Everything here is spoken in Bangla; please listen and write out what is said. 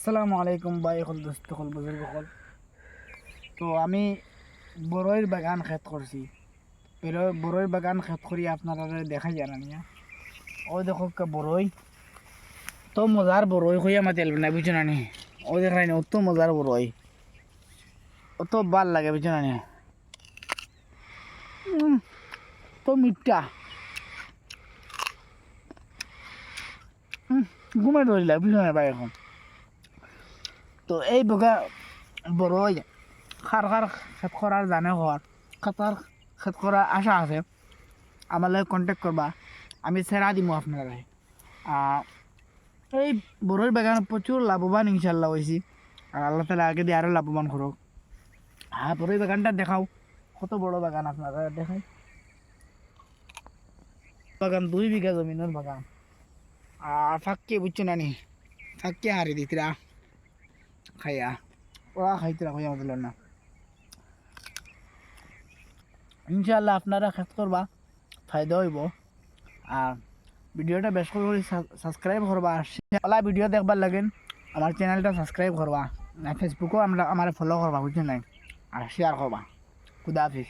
আসসালামু আলাইকুম ভাই হল দোস্ত হল বুজুর্গ হল। তো আমি বড়ইর বাগান খেত করছি। বড়ইর বাগান খেত করি আপনারা দেখা যায় না নিয়া। ও দেখো বড়ই তো মজার বড়ই হইয়া আমার তেল না বুঝছো না নি। ও দেখাই না অত মজার বড়ই, অত ভাল লাগে বুঝছো না নি। তো মিঠা ঘুমে ধরিলা বুঝছো না ভাই এখন। তো এই বগা বড়ই খার খার খেত করার জানে হওয়ার খাতার খেত করার আশা আছে, আমার লাগে কন্ট্যাক্ট করবা, আমি সেরা দিব আপনারা। এই বড়ইর বাগান প্রচুর লাভবান ইনশাল্লাহ হয়েছি, আর আল্লাহ তালা আগে দিয়ে আরও লাভবান করুক। হ্যাঁ, বড়ই বাগানটা দেখাও, কত বড় বাগান আপনারা দেখাই। বাগান 2 বিঘা জমিনের বাগান, আর ফাঁককে বুঝছো না নি, ফাঁককে হারি দিতরা খাইয়া, ওরা খাইতরা খাইয়া মতো না। ইনশাল্লাহ আপনারা খেত করবা, ফায়দা হইব। আর ভিডিওটা বেশ করে সাবস্ক্রাইব করবা, আর ভিডিও দেখবার লাগেন আমার চ্যানেলটা সাবস্ক্রাইব করবা, ফেসবুকও আমরা আমার ফলো করবা বুঝছেন নাই, আর শেয়ার করবা। খুদা হাফিজ।